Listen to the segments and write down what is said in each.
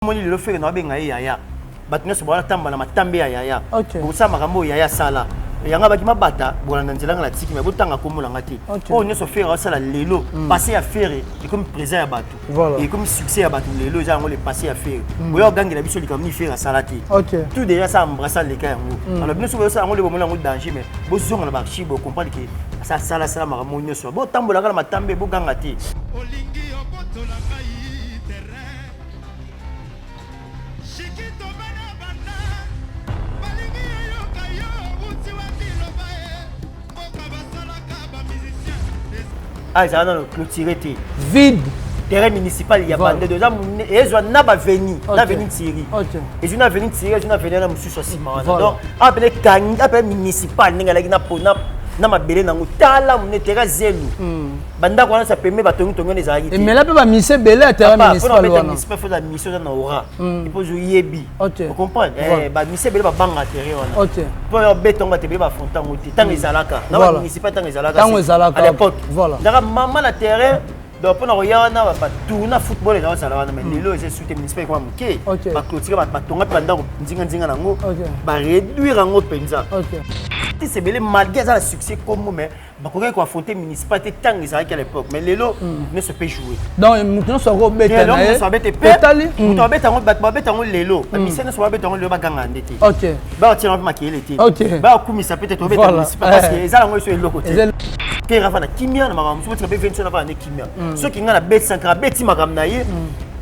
moni le fait na benga yaya bato nyonso bala tamba na matambe ya yaya Ok. bosa makambo yaya sala yanga baki mabata bolanda nzela na tiki mais botanga komola ngati o nyonso faire sala lelo passer à faire et comme présent ya bato et comme succès ya bato lelo za ngole passer à faire boyo gangi la biso likamni faire sala ti tout déjà ça embrasser les cas yango alors bien sûr ça ngole bomola ngole danger mais bozonga na bachi bo comprendre que ça sala sala makambo nyonso bo tambola kala matambe bo ganga ti olingi obotola kai ah, ça va clôturer vide. Terrain municipal, il y a pas de deux ans. Et ils ont pas venu, n'a venu Thierry. Ils ont venu Thierry, ils ont venu à Monsieur Sossima. Donc, appelé Kang, appelé municipal, n'enga la gina pona, n'a ma belé n'ango tala, mon terrain zélo. Banda quoi ça permet batongi tongi les aïe. Mais là peut pas misser belé à terrain municipal. Pour municipal faut la mission dans aura. Il faut jouer yebi. Vous comprenez? Bah misser belé ba banga terrain. Ok. Pour béton ba tebé ba fontan oti. Tant les alaka. N'a municipal tant les alaka. Tant les alaka. À l'époque. Voilà. Dans maman la terrain. Donc, pour nous regarder, on va tourner football et on va mais les lois, c'est soutenu municipal comme ok. Va clôturer, va tourner pendant ndinga nango. Va réduire en haut penza. Si c'est belé malgré ça le succès comme mais va courir quoi affronter municipalité tant ils à l'époque mais les lots ne se peut jouer. Donc nous sommes au bête. Nous sommes bête pétali. Nous sommes bête en les lots. Mais si nous sommes bête en le baganga ndeti. OK. Ba tirer en maquiller l'été. OK. Ba comme ça peut-être bête municipal parce que ils ont sur le côté. Que rafa na kimia na makambo so tu peux venir na na kimia. Ceux qui ngana bête 5 bête makam na ye.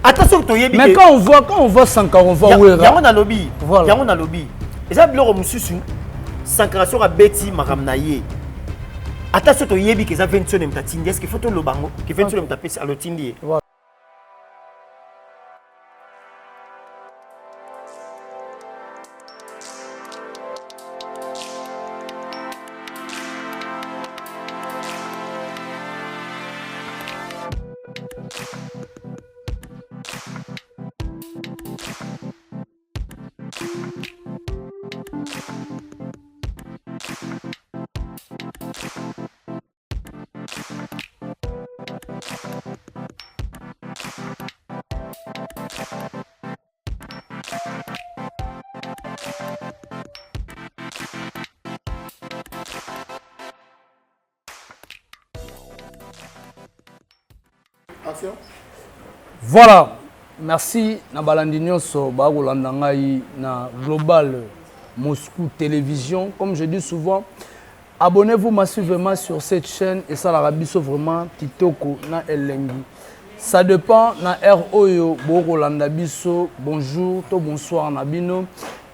Attention to yebi. Mais quand on voit 5 on voit où est. Yango na lobby. Yango na lobby. Et ça biloko mususu sankration à beti makamna ye. Attention to yebi que ça vention même ta tindi est-ce qu'il faut to lo bango que vention même ta pesi à lo tindi. Voilà, merci Nabalandi Nyonso Bagolanda ngai na Global Moscou Télévision. Comme je dis souvent, abonnez-vous massivement sur cette chaîne et ça la biso vraiment Kitoko na Elengi. Ça dépend na ROYO Bagolanda biso. Bonjour, to bonsoir Nabino.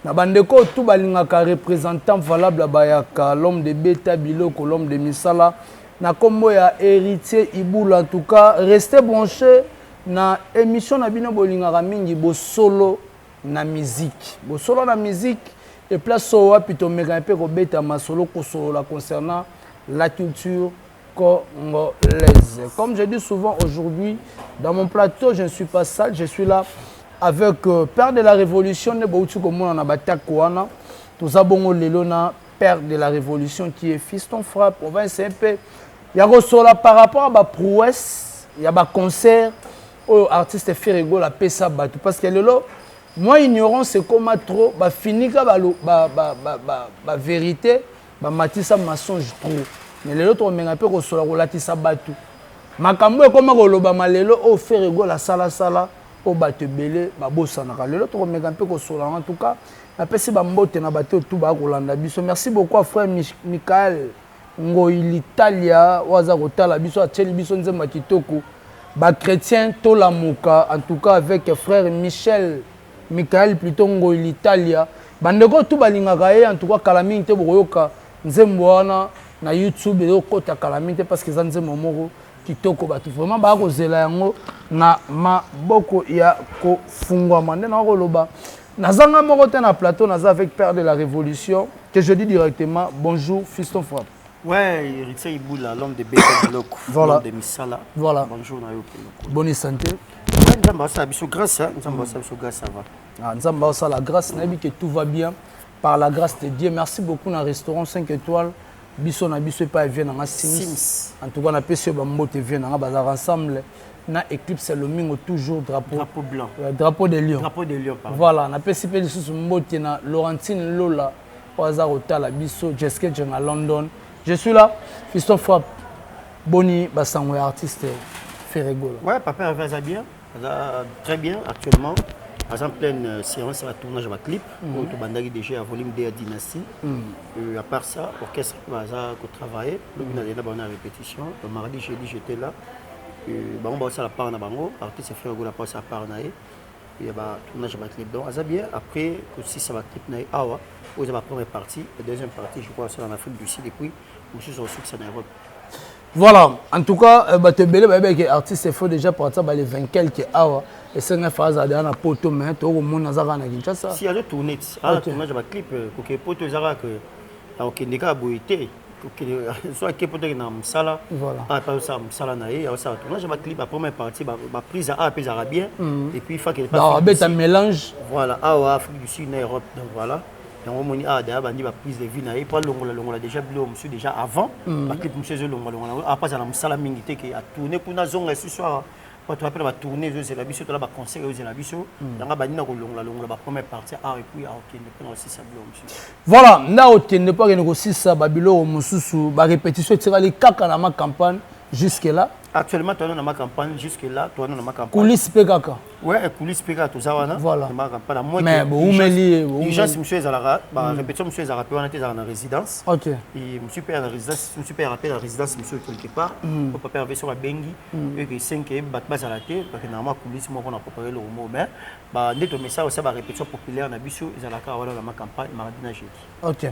Nabandeko tout balingaka représentant valable bayaka l'homme de Beta Biloko, l'homme de Misala. Na kombo ya héritier Iboula en tout cas, restez branchés. Na émission na bino bolingaka mingi bo solo na musique et place so wapi to meka pe ko beta masolo ko solo concernant la culture congolaise. Comme je dis souvent aujourd'hui dans mon plateau, je ne suis pas seul, je suis là avec père de la révolution ne boutu ko mona na batako wana to zabongo lelo na père de la révolution qui est Fiston Frappe. On va essayer un peu ya ko solo par rapport à ba prouesse, ya ba concert aux artistes fait rigoler la pesa batu parce que lelo moi ignorant c'est comme trop ba finika ba vérité ba matisa mensonge trop mais lelo to menga pe ko sola ko latisa batu makambo e comme ko loba malelo au fait rigoler la sala au batu belé ba bosana ka lelo to menga pe ko sola en tout cas na pesi ba mbote na batu tout ba ko landa biso. Merci beaucoup à frère Michael Ngoi l'Italia waza ko tala biso a tsheli biso nzemba kitoko. Ba chrétien Tola Mouka, en tout cas avec frère Michael plutôt Ngoi l'Italia. Bandeko tout balingaka ye en tout cas kalamite boyoka nzembo wana na YouTube et okota kalamite parce que za nzembo moko kitoko batu vraiment ba ko zela yango na maboko ya ko fungwa mande na ko loba. Nazanga moko te na plateau naza avec père de la révolution que je dis directement bonjour Fiston Frappe. Ouais, Héritier Iboula, l'homme de Beta Biloko, l'homme de Misala. Voilà. Bonjour, bonne santé. Grâce, ça va. La grâce, que tout va bien par la grâce de Dieu. Merci beaucoup dans le restaurant 5 étoiles. Biso na biso pas vient dans Sims. En tout cas, on a PC Bambo te vient dans bazar ensemble. na Eclipse Lomingo toujours drapeau blanc. Drapeau de Lion. Drapeau de Lion, pardon. Voilà, na PCP de sous mbote na Laurentine Lola au hasard au Tala Bisso, Jessica à London. Je suis là, Fiston Frappe, Boni Bassangwe, artiste Ferregola. Ouais, papa va bien, très bien actuellement. En pleine séance à tournage de clip, au Bandagi déjà à volume de Dynastie. À part ça, orchestre va travailler. On a une répétition. Le mardi, jeudi, j'étais là. On va la part na bango, artiste Ferregola passe à part na il y a tournage de clip. Donc, ça bien. Après, aussi ça va clip na awa. Vous avez la première partie, la deuxième partie, je crois, c'est en Afrique du Sud et puis aussi sur le succès en Europe. Voilà, en tout cas, les artistes faut déjà partir les 20 quelques heures. Et c'est une phase à la poto, mais tout le monde a Kinshasa. Si il y a des tournées, tournage de clip, que poto Zara que ne ka boité, soit que poto na msala, ah pas ça msala na et ça tournage de clip la première partie, ma prise à pays arabien et puis il faut qu'il pas un mélange. Voilà, à Afrique du Sud, en Europe, donc voilà. Donc on a d'ailleurs prise de vie na et pas longola déjà bleu monsieur déjà avant, la clip monsieur longola après ça na msala mingité qui a tourné pour na zonga ce soir. Quand tu appelles la tournée, c'est la biseau, tu as la concert, c'est la biseau. Dans la banine, la première partie, et puis ok, ne pas aussi ça. Voilà, là ok, ne pas négocier ça, Babilo, Moussou, la répétition, tu vas les caca dans ma campagne jusque là. Actuellement, tu es dans ma campagne jusque là, tu es dans ma campagne. Coulisses PKK. Ouais, coulisses PKK, tout ça, voilà. Mais où me lié, urgence, monsieur Zara, répétition, monsieur Zara, on était dans la résidence. Ok. Et monsieur père la résidence, monsieur père rappelle la résidence, monsieur quelque part. Mon papa avait sur la Bengi, et que 5 et bat bas à la tête, parce que normalement coulisses, moi on a préparé le mot, mais dès que ça aussi, la répétition populaire, on a vu sur Zalaka, voilà dans ma campagne, mardi na jeudi. Ok.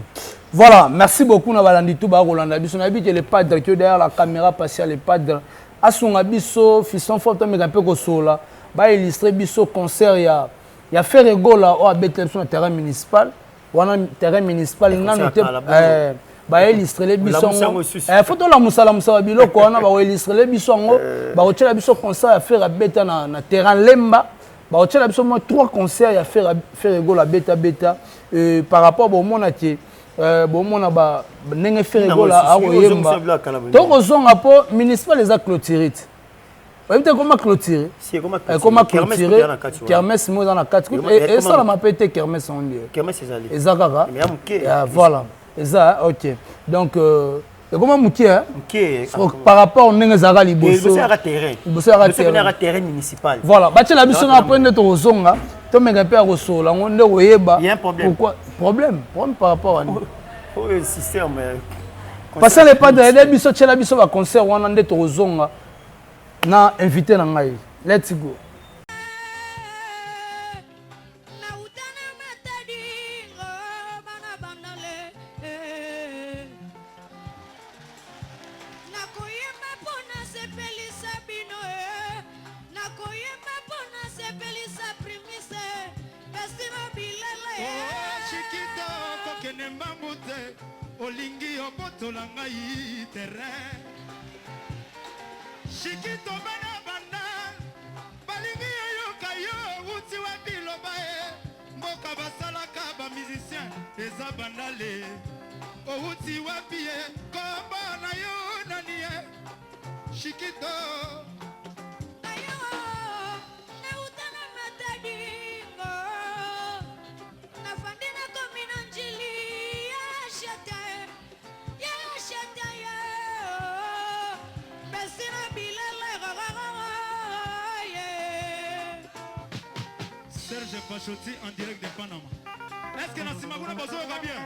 Voilà, merci beaucoup na balandi tout ba Rolanda biso na habite les padres qui derrière la caméra passée les padres à son abisso fiston photo mais un peu ko sola ba illustrer biso concert ya Ferregola au abete sur le terrain municipal wana terrain municipal na noté ba illustrer les biso photo la musala biloko wana ba illustrer les biso ngo ba otela biso concert ya faire abeta na terrain lemba ba otela biso mo 3 concerts ya Ferregola beta par rapport au monde qui bon mon aba nenge Ferregola a oyemba donc zonga po municipal les a clôturé peut comment clôturer comment clôturer kermesse mo dans la 4 et ça la mapete kermesse on dit kermesse ezali ezakaka voilà eza ok donc comment mukie par rapport nenge zaka liboso terrain municipal voilà batie la biso na prendre to zonga to menga pe akosola ngonde oyeba pourquoi problème par rapport à au système parce que les pas de biso tchela biso ba concert wana nde to zonga na invité na ngai let's go olingi obotola ngai terrain Chikito bana banda balingi yoka yo uti wa biloba mboka basalaka ba musicien eza bandale uti wa pie kombo na yo nani Chikito Serge Pachotti en direct de Panama. Est-ce que Nassimaguna Bozo va bien?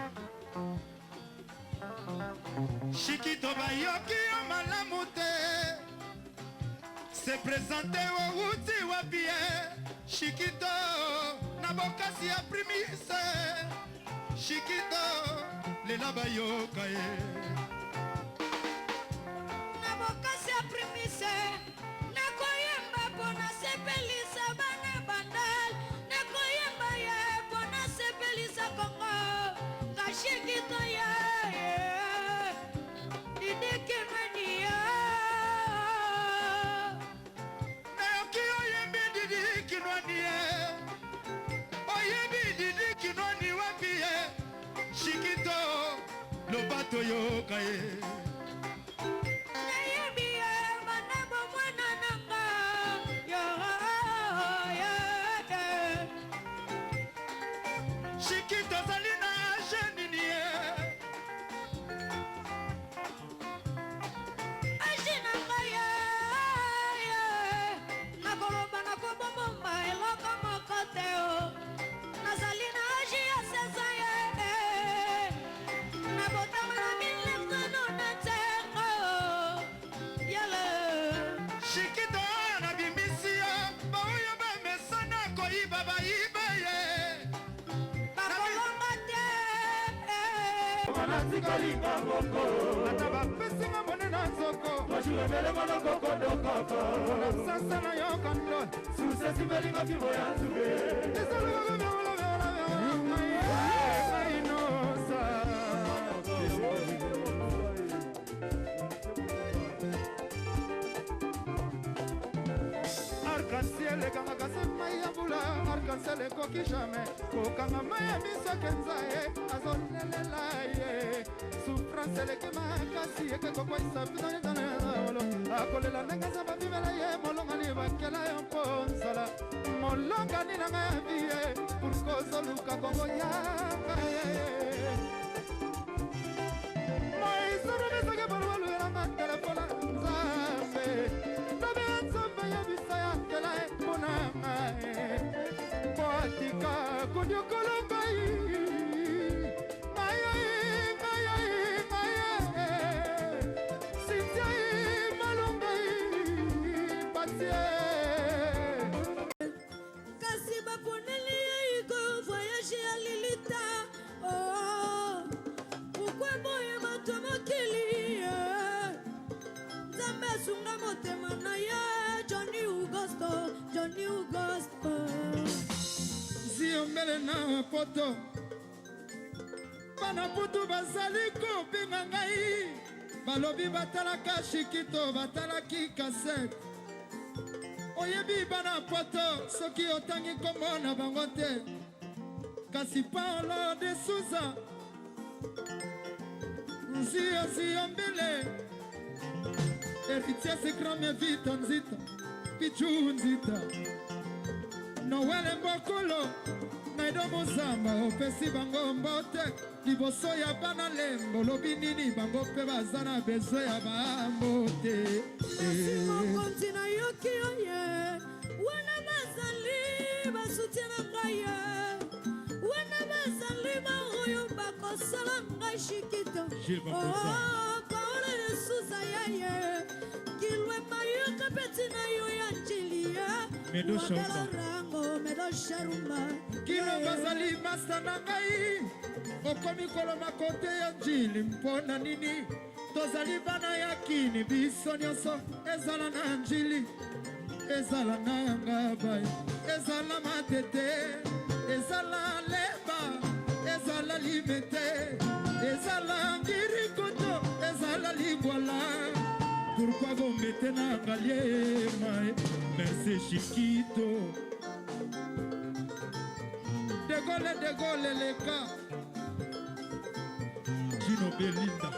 Chikito Bayoki Malamute se présenté au Wuti Wapie. Chikito Nabokasi a primise. Chikito Lela Bayokaye. Nabokasi a primise. Nakoyemba pona sepelisa bana bandal. Nakoyemba ye pona sepelisa Kongo. Kashikito ya Didike mania. Nayoki oyembi Didike nwaniye. Oyembi Didike nwani wapiye. Chikito Lobato yokaye. bayibaye bakolomba te wanatikalinga moko ata bapesinga monena nzoko na sasa na yo kondo susesimelinga kimo ya nzube Arc-en-ciel ekangaka se mai ya mbula arc-en-ciel ekoki jamais kokanga mai ya miso kenza ye azolelela ye souffrance eleki makasi ekekokwaisa bitanitanaolo akolela ndenge za babimela ye molongani bakela yo mpo nzala molongani na ngai ya vie pour kozoluka kongo yanga ye moisoromesake bolwaluyelanga telefone nzambe Poatika kunyokolo ngai Sintiai malungai patie kasi baponeli iko voyage ya lilita pourquoi boye bato mokili nzambe asunga motema na ye Johnny Augusto Ziombele na poto Bana putu bazali kopinga ngai Balobi batalaka shikito batalaki kaset Oyebi bana poto soki otangi komona bango te Kasi Paulo de Souza Ziombele Héritier sekrame vita nzita Pichu nzita Noel mbokolo Naido mozamba opesi bango mbote Liboso ya bana lembo lobi nini bango pe bazana bezo ya bambote Mokonzi na yoki oye Wana bazali basutiana ngaye Wana bazali maroyo bakosala ngai shikito Paola de Souza yaye Kilwe mayoka peti na yo ya njilia Medo Shauka Medo Sharumba Kilo bazali masta na ngai Okomi koloma kote ya njili mpona nini Tozali bana ya kini biso nyonso Ezala na njili Ezala na yanga bai Ezala matete Ezala leba Ezala limete Ezala ngirikoto Ezala libwala Pourquoi vous mettez na galier mai Merci Chiquito De Gaulle les cas Gino Belinda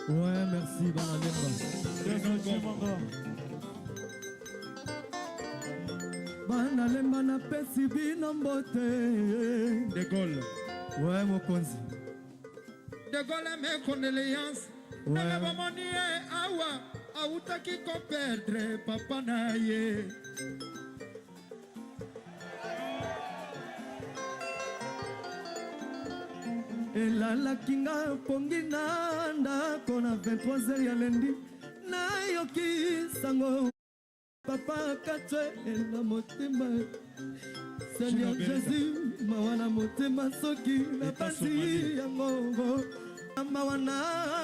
Ouais, merci Banalemba. Banalemba na pesi bino mbote. De Gaulle Ouais, mokonzi. De Gaulle mes condoléances Nana bomoni awa Autaki ko perdre papa na ye Elala kinga pongi na ndako na 23h ya lendi nayoki sango papa katwe na motema Seigneur Jésus mawana motema soki na pasi yango mawana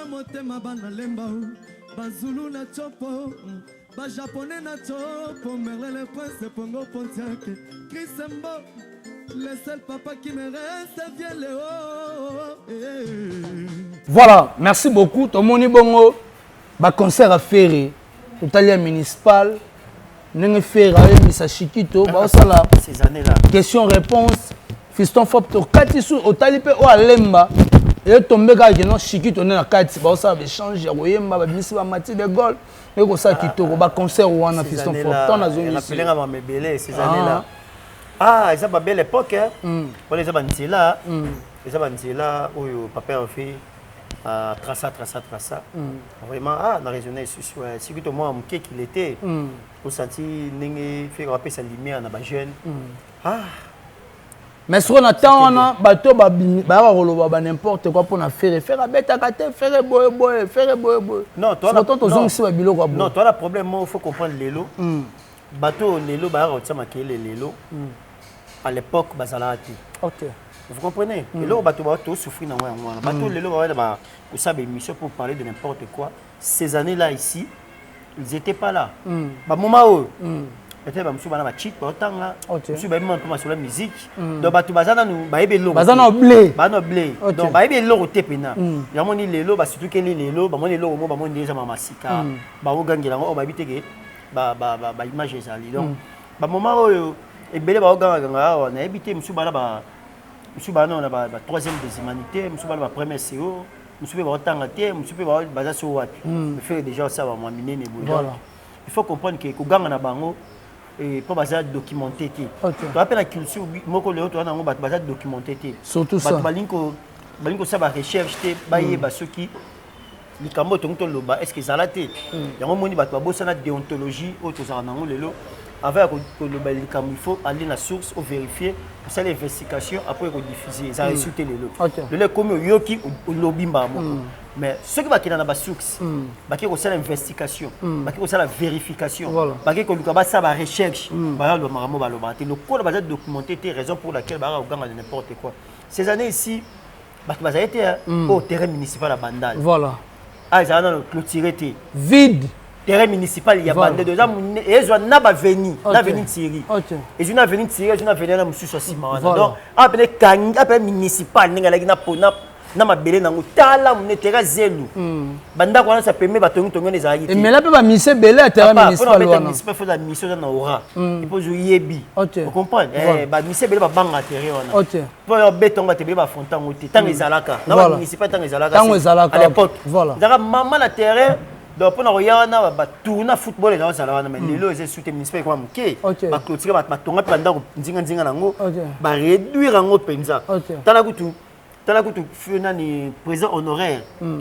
motema Banalemba bazulu na chopo ba japonais na chopo Merlin le prince Pongo Pontiac Chrisembo le seul papa qui me reste vient Léo. Voilà, merci beaucoup. Tomoni bongo ba concert à Ferré, totalia municipal. Nenge Ferré Misa Chiquito, ba sala ces années là. Question réponse. Fiston Fop to katisu otalipe o alemba. Et tombé ga non Chiquito na kati ba sala échange oyemba ba bimisi ba mati de gol. Et ko sa kitoko ba concert wana Fiston Fop. Ton na zone ici. La ma mebele ces années là. Ah, ils ont pas belle époque hein. Pour les abandila, les abandila où papa a fait traça. Vraiment ah, on a raisonné sur si que moi mon qu'il était au senti n'engue faire rappeler sa lumière dans ba jeune. Ah. Mais sur le temps, on a bateau, n'importe quoi pour faire. Faire à bête à gâter, faire boy. Non, toi, non, toi, le problème, il faut comprendre l'élo. Bateau, l'élo, l'élo. À l'époque, bazalati. Ok. Vous comprenez? Et là, bateau souffrir dans le bateau, l'élo, vous savez, émission pour parler de n'importe quoi. Ces années-là, ici, ils n'étaient pas là. Moment où peut-être que je suis un cheat, je suis un peu sur la musique. Donc, je suis un blé. Donc, je suis un blé. Il y a un lélo, surtout que les lélo, il y a des mamasika, il y a des images. Donc, au moment où je suis un troisième des humanités, je suis un premier CO, je suis un tangaté, je suis un bazar sur what. Je fais déjà ça, il faut comprendre que Kuganga Bango et pas bazar documenté. Tu appelles la culture, moko le autre on a bazar documenté. Surtout ça. Balinko ça va recherche te baye basoki likambo tonto loba est-ce que ça la té. Yango moni bato bossa na déontologie auto za nango lelo avec que le likambo il faut aller la source ou vérifier pour ça l'investigation après qu'on diffuser ça résulter le le comme yoki au lobby mamo. Mais ceux qui vont dans la source, qui vont faire l'investigation, qui vont faire la vérification, qui vont faire la recherche, le code va être documenté, raison pour laquelle on gagne n'importe quoi. Ces années ici, ils ont été au terrain municipal à Bandal. Voilà. Ah, ils ont clôturé. Vide. Terrain municipal, il y a Bandal. Ils ont venu Thierry. Ils ont venu Thierry, ils ont venu à Moussou Simon. Donc, après municipal, na mabele nango tala munetera zelu banda kwa ça permet batongi tongi les aïe mais là peut ba mise belé à terrain municipal wana municipal faut la mission na aura il faut jouer yebi vous comprenez ba mise belé ba banga terrain wana pour yo beton ba te ba fontan ngoti tant ezalaka na municipal tant ezalaka à l'époque dara maman la terrain donc pour na oyana ba tourna football et dans ça wana mais lelo c'est sous municipal kwa mke ba clôturer ba tonga panda nzinga nango ba réduire ngo penza tala kutu le président honoraire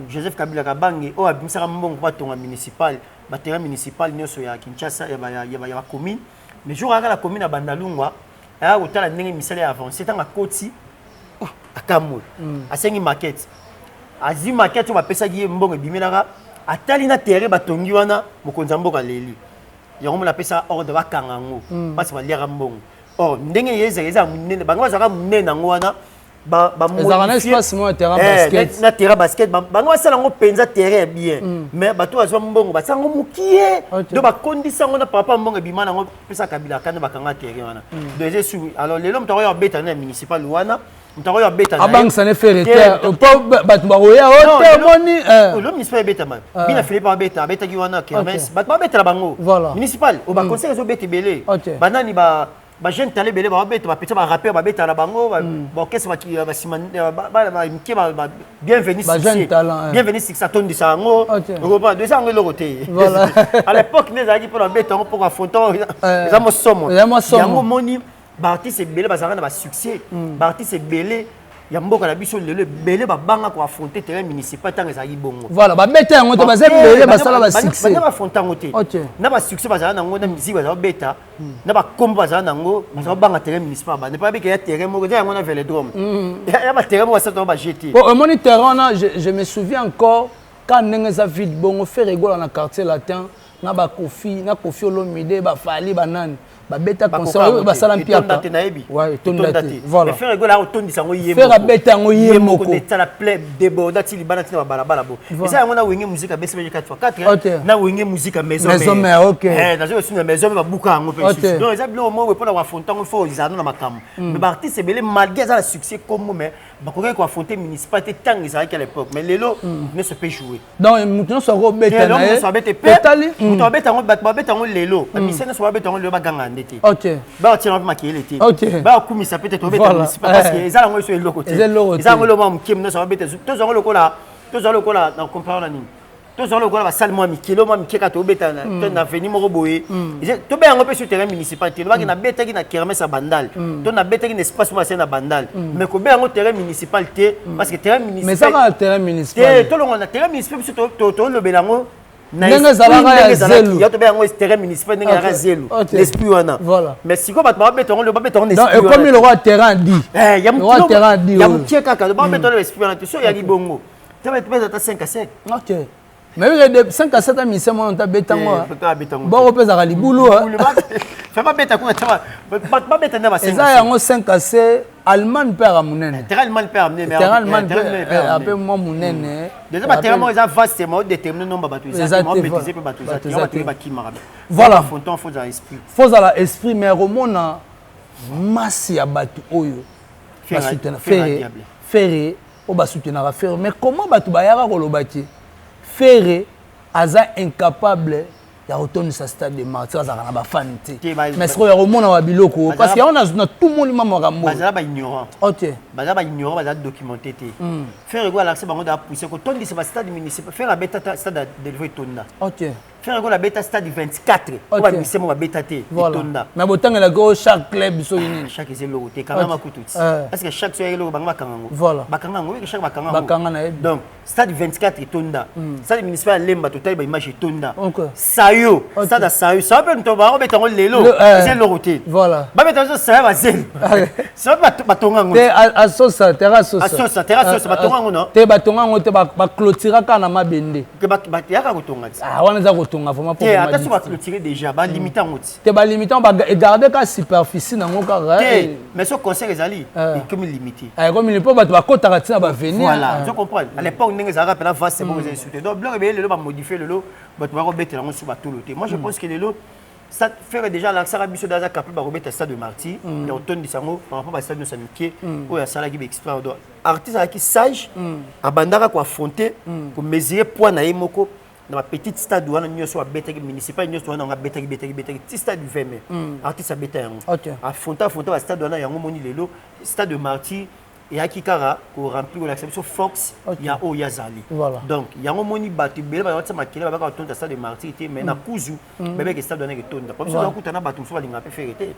Joseph Kabila Kabange au abimisa mbongo kwa tonga municipal terrain municipal nyoso ya Kinshasa ya commune mais jour à la commune à Bandalungwa a otala ndenge misale avancé tanga koti akamol asengi maquette azi maquette ba pesa gi mbongo bimelaka atali na terrain batongi wana mokonza mboka leli yango la pesa ordre ba kangango parce que ba lera mbongo ndenge yeza munene bango zaka munene nango wana terrain basket bango sala ngo penza terrain bien mais bato azwa mbongo basango mukie do bakondisa ngo na papa mbongo bimana ngo pesa Kabila kana bakanga terrain wana deux sous alors lelo mtako ya beta na municipal wana mtako ya beta na abank ça ne fait rien pas bato baroya hotel moni le municipal beta man bina Philippe beta ki wana kermes bato beta la bango municipal o ba conseil zo beta belé banani ba jeune talé belé ba beta ba petit ba rappeur ba beta la bango ba qu'est-ce ba siman ba bienvenue bienvenue six ça tonne de ça ngo repas deux ans le côté voilà à l'époque les aji pour la beta pour affronter ça mo somo yango moni ba artiste belé ba zanga ba succès ba artiste belé ya mboka na biso lelo belé ba banga ko affronter terrain municipal tanga za yibongo voilà ba beta yango to ba belé ba sala ba succès ba affronter ngote na ba succès ba zanga ngo na musique ba za beta na ba kombo ba zanga ngo ba za banga terrain municipal ba ne pas que ya terrain mo za ngo na vélodrome ya ba terrain mo sa to ba jeter au moniteur je me souviens encore quand ndenge za vide bongo faire rigolo na quartier latin na ba Kofi Olomide ba Fali banane ba beta conseil ba sala mpiaka ouais tondate voilà faire rigoler au tondi sango yemo faire beta ngo yemo ko ça la plaît déborda ti libana ti ba balabala bo et ça on a wenge musique à BCB 4x4 na wenge musique à maison mais OK dans une maison ba buka ngo pe donc ça blo mo pour la fontan il faut izana na makam mais ba artiste belé malgré ça le succès comme mais ba ko affronter municipalité tant ils à l'époque mais lelo ne se peut jouer donc maintenant ça go beta na e totally muto beta ngo ba beta ngo lelo misena so ba beta ngo lelo ba ganga ndete OK ba tiens ma qui était ba kumisa peut-être au beta municipal parce que ça ngo so le côté ça ngo le mo mkim no so ba beta to zo ngo lokola na comprendre nini to zo lokola ba salle moi mikilo moi mikeka to beta na avenue moko boye to be ngo pe sur terrain municipal te ba ki na beta ki na kermesse à Bandal to na beta ki na espace moi c'est na Bandal mais ko be ngo terrain municipal te parce que terrain municipal mais ça va terrain municipal to lo na terrain municipal to lo belango ndenge ezalaka ya zelu ya to be yango terrain municipal ndenge ya zelu l'esprit wana mais siko bato ba betongo le ba betongo esprit donc comme le roi terrain dit ya mutie kaka ba betongo l'esprit wana to so ya libongo tu vas te ta 5 à 7 OK mais oui de 5 à 7 mise moi on ta betango bon opeza libulu fais pas beta ko ba beta na ba 5 ça yango 5 à 7 Allemagne père munene terrain Allemagne père munene mais Allemagne après moi munene déjà ba terrain moi ça vastement déterminer nombre bateau ça moi maîtriser pe bateau ça tu vas ba kimara voilà fonton faut dans esprit faut à l'esprit mais romona masse ya bateau oyo faire o ba soutenir faire mais comment bateau ba yaka kolobaki faire aza incapable ya retourner sa stade de martyrs à na ba fan té mais ce ya romona wa biloko parce qu'il y a tout le monde mama rambo bazala ba ignorant OK bazala ba ignorant bazala documenté té faire quoi l'accès bango da pousser ko tondi c'est ba stade municipal faire la bêta stade de lever tonda OK faire quoi la bêta stade 24 on va misser mo ba bêta té tonda mais botanga la go chaque club so yini chaque c'est logo té quand même akututi parce que chaque soir logo bango bakango bakango oui que chaque bakango donc stade 24 tonda stade municipal lemba total ba image tonda sayo stade sayo ça peut nous ba betongo lelo c'est logo té voilà ba betongo ça va zel ça va batongo té asosa terrasse batongo non té batongo té ba clôturer kana mabende que ba yaka kotonga wana za kotonga vraiment pour attention ba clôturer déjà ba limiter ngoti té ba limiter ba garder ka superficie nango kaka mais ce conseil ezali comme limité comme il peut ba kotaka tina ba venir voilà tu comprends à l'époque ndenge za rappela vaste bon vous insulter donc bloc be lelo ba modifier lelo ba to ba robetela ngo sur ba toloté moi je pense que lelo ça fait déjà l'accès à biso daza capable ba robeta stade de martyr et automne de sango par rapport à stade de samiké ou ya sala qui extra do artiste qui sage abandaka ko affronter ko mesurer poids na yemoko dans ma petite stade wana nyoso abeta ki municipal nyoso wana nga beta ki petit stade du 20 mai artiste abeta yango affronter ba stade wana yango moni lelo stade de martyr et à Kikara pour remplir l'acception Fox il y a Oyazali donc il y a un moni batu belle ba ça makile ba ka tonda stade de martyr mais na kuzu bébé que stade donné que tonda comme ça on kutana batu so balinga pe faire été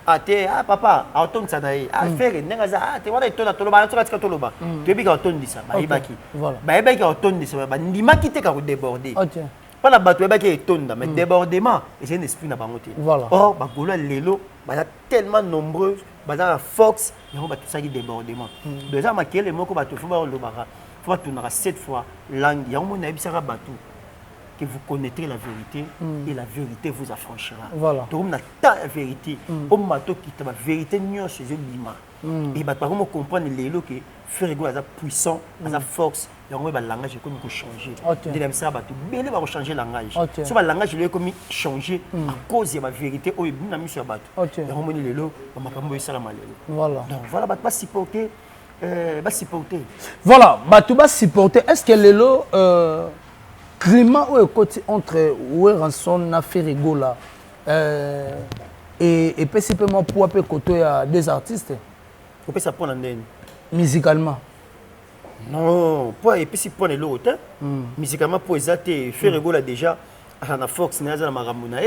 ate papa a tonda ça dai a faire nenga za ate wana tonda toloba to katika toloba to bi ka tonda ça ba ibaki ba ibaki ka tonda ça ba ndima kite ka ko déborder pas la batu ibaki tonda mais débordement et c'est un esprit na bangote or ba golo lelo ba tellement nombreux bazar Fox yango ba tout ça qui débordement déjà makele moko ba to faut ba lobaka faut tourner 7 fois langue yango na bisaka batu que vous connaîtrez la vérité et la vérité vous affranchira donc na ta vérité au mato qui ta vérité nyo chez bima et ba comment comprendre lelo que faire ego aza puissant aza force yango ba langage comme ko changer de la ça ba to bele ba changer langage so ba langage le comme changer à cause de la vérité o bina miso ya bato yango moni lelo ba makambo esala malelo donc voilà ba pas supporter voilà bato ba supporter est-ce que lelo climat ou côté entre Ranson na Ferrego là et principalement pour peu côté à des artistes on peut ça prendre en musicalement non pour et puis si pour l'autre musicalement pour exater Ferrego là déjà na Fox na za makamuna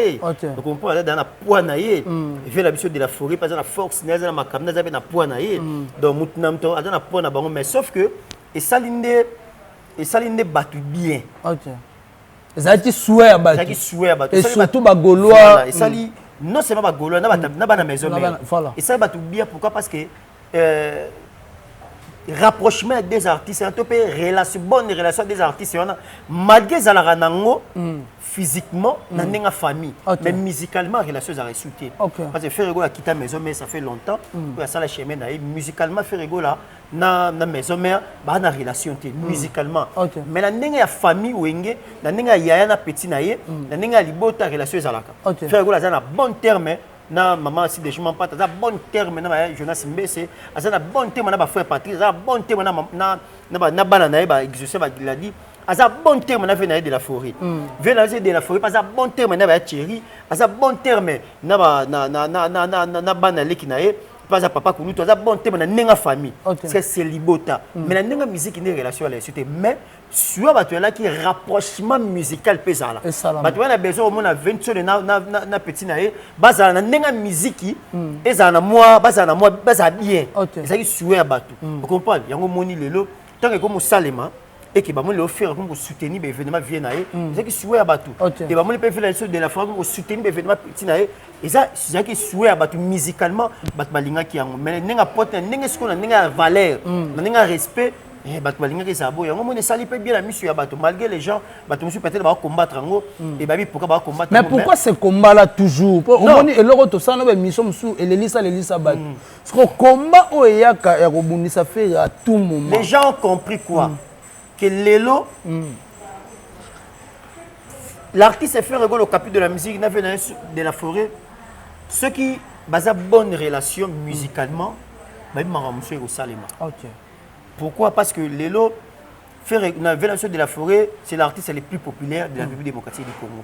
donc on peut dans na poids na ye fait l'habitude de la forêt par exemple Fox na za makamuna za na poids na ye donc mutunamto na poids na bango mais sauf que et salinde batu bien ezaki souhait ya batu et surtout ba gaulois et sali non seulement ba gaulois na bana maison mais et ça batu bien pourquoi parce que rapprochement des artistes un peu relation bonne relation des artistes on a malgré zalaka nango physiquement na nenga famille mais musicalement relation za resouté parce que Ferrego a quitté maison mais ça fait longtemps pour ça la chemin na musicalement Ferrego là na maison mère ba na relation té musicalement mais na nenga ya famille wenge na nenga ya na petit na ye na nenga libota relation zalaka Ferrego là na bon terme na maman si déjà m'en pas ça bon terme na Jonas Mbese ça bon terme na ba frère Patrice ça bon terme na bana na ba exaucer ba Giladi ça bon terme na venait de la forêt venait de la forêt pas ça bon terme na ba Thierry ça bon terme na ba na bana leki na ye pas ça papa kulu ça bon terme na nenga famille c'est libota mais na nenga musique ni relation à la société mais sur bato là qui rapprochement musical pesala bato na besoin au moins na 20 sur na petit na ye bazala na nenga musique ezala na moi bazala bien ça qui souhait bato vous comprenez yango moni lelo tant que comme salema et qui va me faire pour soutenir les événements viennent c'est qui souhait à Batou et va me faire la chose de la fois pour soutenir les événements tinaé et ça c'est qui souhait à Batou musicalement bat malinga qui mais n'enga porte n'enga ce qu'on a n'enga valeur n'enga respect et bat malinga qui ça beau yango mon sali peut bien la mission à Batou malgré les gens Batou monsieur peut-être va combattre ngo et babi pourquoi va combattre mais pourquoi ce combat là toujours on dit et l'autre ça na mission sous et les lisa Batou ce combat o yaka ya kobundisa faire à tout moment les gens ont compris quoi que Lelo, l'artiste fait rigoler au capitule de la musique, de la forêt. Ceux qui basent une bonne relation musicalement, même Maramoussé au Salema. Pourquoi? Parce que Lelo fait une relation de la forêt, c'est l'artiste le plus populaire de la République démocratique du Congo.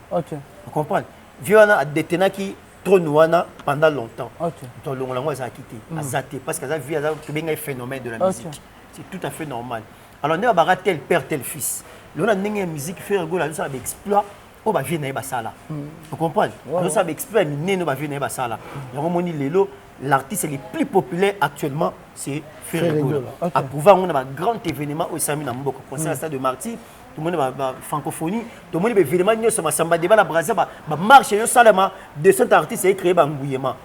Vous comprenez? Viana a détenu qui trône pendant longtemps. Donc l'on a quitté, a zaté, parce qu'il a vu un phénomène de la musique. C'est tout à fait normal. Alors, on a tel père, tel fils. On a une musique fait rigoler, on a un exploit, on va venir à ça. Vous comprenez? On a un exploit, on va venir à ça. L'artiste le plus populaire actuellement, c'est Ferregola. À pouvoir, on a un grand événement au Sami Namboko, concert à Stade de Martyr, tout le monde a francophonie, tout le monde a événement, ça m'a débat la Brazza, marche, Salama, de cet artiste est créé par un bouillement.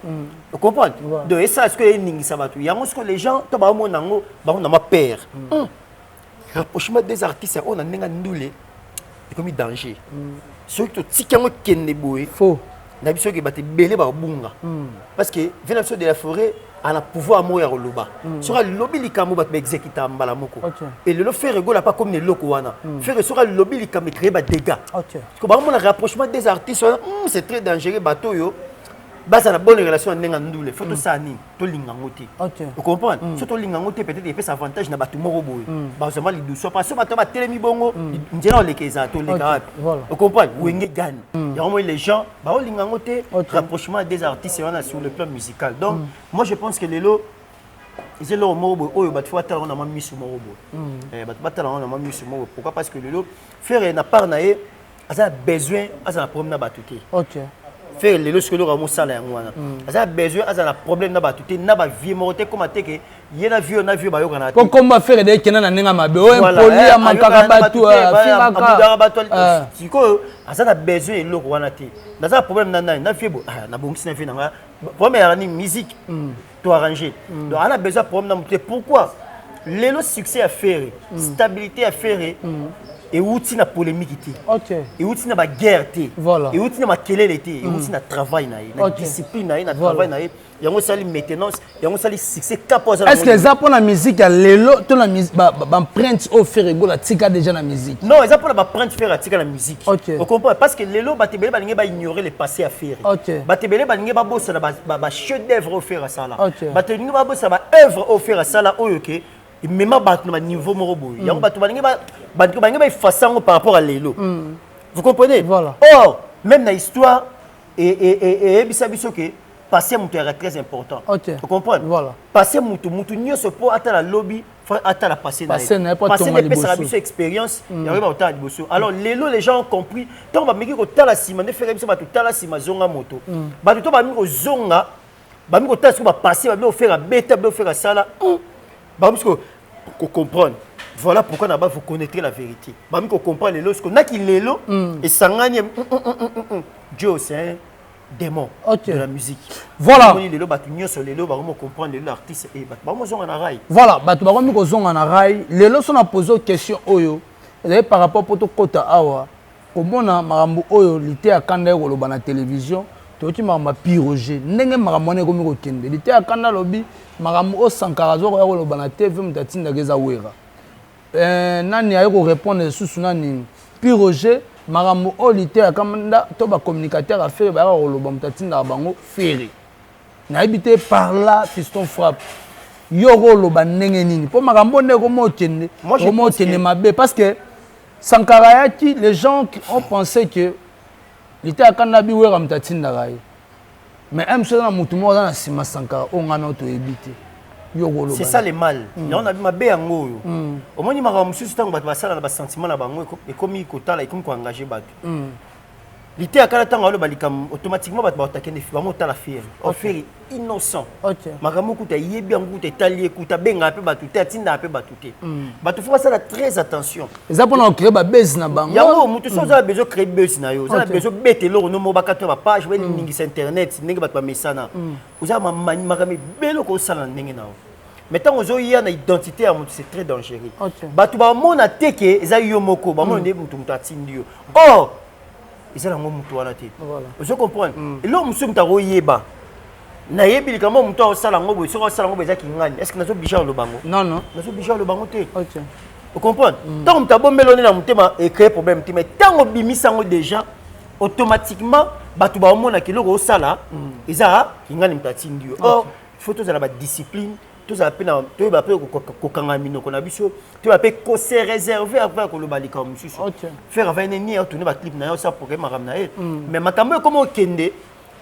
Vous comprenez? Donc, ça, ce que les gens, les gens, on a peur. Rapprochement des artistes, on a un ndoulé, c'est comme un danger. Ceux qui ont un boé, faux. On a besoin de battre belé par bunga. Parce que venant de la forêt, on a pouvoir mourir au loba. Sur le lobby, il y a un exécuté en balamoko. Et le faire rigoler pas comme les locaux. Faire sur le lobby, il y a créé des dégâts. Parce que le rapprochement des artistes, c'est très dangereux. Bateau, base à la bonne relation avec Ndoulé, faut tout ça ni tout lingangoté. Vous comprenez? Surtout lingangoté peut-être il fait avantage na batu moro boy. Ba seulement les douce parce que bato ba telemi bongo, ndira les keza to les gars. Vous comprenez? Wenge gagne. Il y a les gens ba lingangoté rapprochement des artistes sur le plan musical. Donc moi je pense que les lots ils ont moro boy oyo batu fata on a mis sur moro boy. Batu bata on a mis sur moro. Pourquoi? Parce que les lots faire na part naé a besoin a na problème na batuté. Faire les lorsque l'on a mon salaire on a besoin à un problème na batuté na ba vie morte comme até que yena vieux na vieux ba yo kana ko komba faire des kenana nenga mabe o impoli ya makaka batu afika batu siko azana besoin eloko wana te na problème na vieux na bongisi na vie na première ni musique to arranger donc on a besoin problème na moté pourquoi le succès à faire stabilité à faire et outil na polémique et outil na guerre et outil na kelele et outil na travail na discipline na travail na yango sali maintenance yango sali succès capoza. Est-ce que ça pour la musique à lelo to la musique ba print au Ferrego la tika déjà la musique? Non, ça pour la print faire tika la musique. Vous comprenez? Parce que lelo ba tebele ba ninge ba ignorer le passé à faire. Ba tebele ba ninge ba bossa ba chef d'œuvre au faire à ça là. Ba tebele ba bossa ba œuvre au faire à ça là oyo ke même ba niveau morobo yango ba to ba ninge ba façon par rapport à lelo. Vous comprenez? Voilà. Or même dans l'histoire et bisabiso ke passer mon est très important. Vous comprenez? Voilà. Passer mon nio se pour atteindre la lobby, faut atteindre la passer. Passer n'est pas passer n'est pas sa expérience. Il y a autant de bosso. Alors les gens ont compris. Tant ba miki ko tala sima ne faire biso ba to tala sima zonga moto. Ba to ba miki ko zonga, ba miki ko tala sima passer ba faire à bêta, ba faire à ça ba miki ko comprendre. Voilà pourquoi là-bas vous connaîtrez la vérité. Ba miki ko comprendre les lots qu'on a qui les lots et sangani Dieu c'est démon de la musique. Voilà. Voilà, batu bakomi ko zonga na rai. Lelo so na poser question oyo. Et par rapport poto kota awa, komona marambo oyo lité akanda ko loba na télévision, to ti mama piroger. Ndenge marambo ne komi ko kende. Lité akanda lobi marambo o Sankara zo ko loba na TV mutatinda geza wera. Nani ayo ko répondre sous nani piroger marambo olité akamanda to ba communicateur a fait ba roloba mutatinda bango ferré na habité par là piston frappe yoro loba ndenge nini po marambo ne ko motene ko motene mabe parce que Sankara yaki les gens ont pensé que lité akanda bi wera mutatinda rai mais même ça na mutu mo na sima Sankara on ngana to ebité. C'est ça le mal. On a vu ma béango. Au moins, il m'a remis sur ce temps, il va sentiment là-bas. Et comme il est là, il est engagé. L'ité à Kalatanga, automatiquement, tu vas attaquer les filles. Tu vas faire offert innocent. Makamou kuta yebi angu te talié kuta benga pe batute atinda pe batute. Batu faut ça très attention. Ça pour créer ba base na bango. Yango mutu so za besoin créer base na yo. Ça besoin betelo no mo bakato ba page we ningi sur internet, ningi batu ba mesana. Uza makami belo ko sala ndenge na yo. Mais tant que vous avez une identité, c'est très dangereux. Batu ba mona teke eza yo moko, ba mona ndebu mutu atindi yo. Oh, ils ont mutu wana te. Vous comprenez? Et là musu mutaro yeba. Na yebi kama mutu osala ngobo, so osala ngobo eza kingani. Est-ce que nazo bicha lo bango? Non non. Nazo bicha lo bango te. Vous comprenez? Tant que mutabo melone na mutema et créer problème te, mais tant que bimisa ngo déjà automatiquement batu ba mona kiloko osala, eza kingani mutatindi yo. Oh, il faut tous la discipline. Tous à peine tu vas appeler kokangamino qu'on a vu sur tu vas appeler ko se réserver après ko le balika monsieur faire avec nini tourner ba clip na ça pour que maram na mais makambo comment kende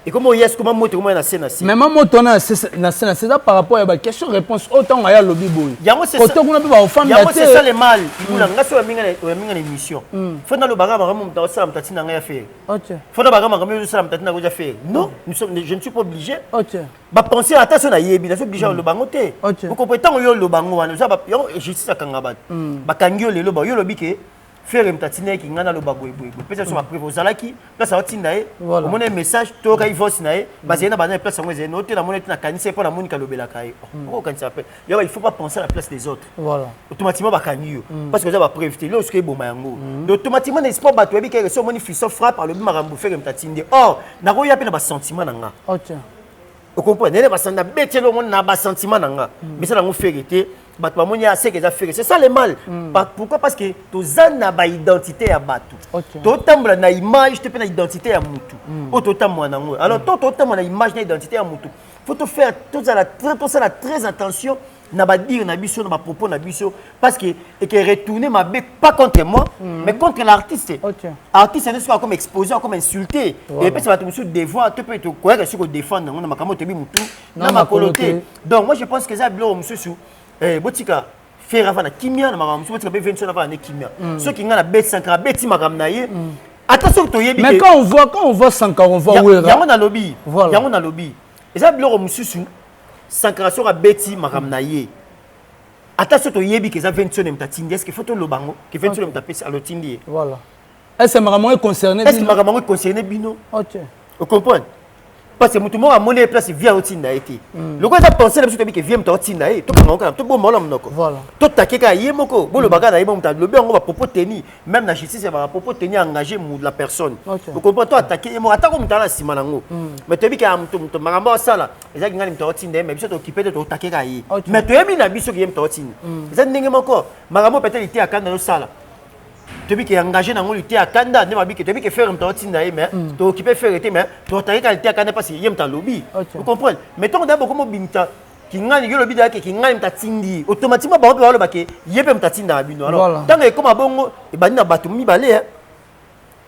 et comment yes comment moto comment na scène mais maman ton na scène c'est ça par rapport à la question réponse autant aya lobby boy yango c'est ça on a pas enfant c'est ça le mal na ngaso ya minga émission faut dans le baga maram mta ça mta tina nga faire faut dans baga maram ça mta tina ko faire non je ne suis pas obligé ba penser attention na yebi na so obligé le bango te vous comprenez tant yo le bango wana ça ba justice akanga ba ba kangi yo lelo ba yo lobi ke faire mtatina ki ngana lo bago eboy peut-être sur ma prévo zalaki place a tinda e au mon message to ka ivos na e basé na bana place ngwe zeno te na monete na kanise pour la monika lobela kai o kan ça appelle il faut pas penser à la place des autres voilà automatiquement ba kangi yo parce que ça va préviter lo ce que bo mayango automatiquement n'est pas ba to bi ke so moni fiso frappe par le marambo faire mtatinde or na ko ya pe na ba sentiment na nga vous comprenez ne ba sanda betelo mon na ba sentiment na nga mais ça na ngo faire c'est ça le mal. Pourquoi? Parce que tu as une identité à battre. Tu as une image, tu as une identité à mutu. Alors, tu as une image, une identité à mutu. Il faut faire très attention à dire à propos parce que retourner ma bec pas contre moi, mais contre l'artiste. L'artiste n'est pas comme exposé, comme insulté. Et puis ça va te devoir, tu peux te croire sur défendre donc moi je pense que ça botika faire avant la kimia na makambo botika be 20 avant la kimia ceux qui ngana bet 5 beti makam na ye attention to yebi mais quand on voit 5 on voit wera yango na lobby yango na lobby eza biloko mususu 5 sur beti makam na ye attention to yebi que ça 20 sur mtatindi est-ce que faut to lobango que 20 sur mtapesi alotindi voilà est-ce que makambo est concerné est-ce que makambo est concerné bino vous comprenez? Parce que tout le monde a monnaie place via Otinda été. Le quoi ça penser que vient Otinda et tout tout bon malam noko. Voilà. Tout ta keka yemoko, bon le bagarre est bon le bien on va propos tenir même la justice va propos tenir engagé la personne. Vous comprenez toi attaquer moi attaque comme tala simanango. Mais tu dis que tout maramba ça là, les gens qui Otinda mais biso occupé de attaquer kai. Mais tu aimes la biso qui aime Otinda. Ça n'engage encore. Maramba peut-être était à Kanda ça là. Tu dis qu'il est engagé dans l'unité à Kanda, tu dis que faire un temps mais tu occupé faire été mais tu as qualité à Kanda parce qu'il y a un lobby. Vous comprenez? Mettons d'abord comment binta qui gagne le lobby d'ailleurs qui gagne ta tindi automatiquement ba ba le baké yé pe mtatinda abino alors tant que comme bongo et ba na batumi balé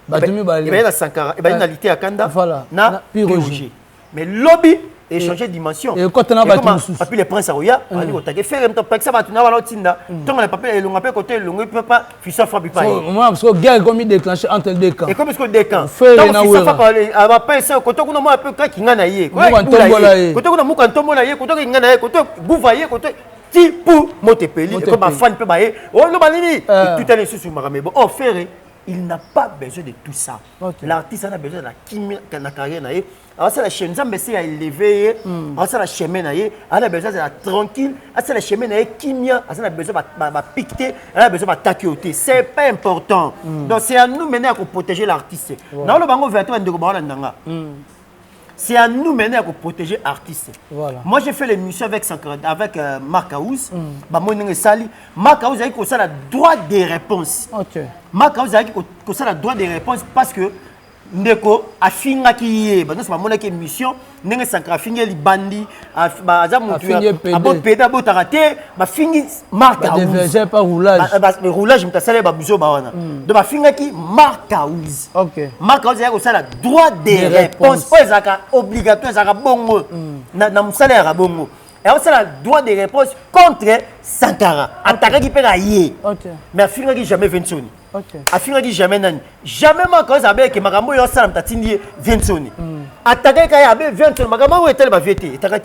batumi balé et ba na Sankara et ba na l'unité à Kanda na Piroji mais lobby et changer de dimension. Et quand on a battu et puis les princes Aroya, on dit que faire un temps ça va tourner à Tinda. Tant les papiers le ngape côté le ngape pas fissa frappe pas. Moi parce que guerre comme déclenché entre deux camps. Et comme est-ce que deux camps. Donc fissa frappe à va pas ça côté qu'on a un peu quand qui ngana yé. Côté qu'on a muka ntombola yé, côté qui ngana yé, côté bouvayer, côté ti pour motepeli comme ma fan peut bailler. Oh le balini. Tout est sur maramé. Bon, oh faire il n'a pas besoin de tout ça. L'artiste a besoin de la chimie na carrière na yé. Alors c'est la chaîne Nzambe c'est à élever alors c'est la chemin na yé elle a besoin de la tranquille c'est la chemin na yé kimia elle a besoin de piquer elle a besoin de taquer c'est pas important donc c'est à nous maintenant à protéger l'artiste dans le bango vers toi ndeko ba ndanga c'est à nous maintenant à protéger l'artiste. Voilà. Moi j'ai fait l'émission avec Marc Aouz ba moninga sali Marc Aouz a dit ça la droit des réponses. Marc Aouz a dit que ça la droit des réponses parce que ndeko afinga ki ba non mona ki émission ndenge Sankara finga li bandi ba za mutu abo peda bo tarate ba fingi Marc Aouz déverger pas roulage ba roulage mtasale ba buzo ba wana de ba finga ki Marc Aouz Marc Aouz ya ko sala droit des réponses po ezaka obligatoire ezaka bongo na musala ya bongo et on sala droit des réponses contre Sankara attaquer ki pe na yé mais finga ki jamais 20 soni a finga ki jamais nani jamais ma cause avec makambo yo sala mtatindi Vincent attaquer kaya abe Vincent makambo wo etel ba vete etaka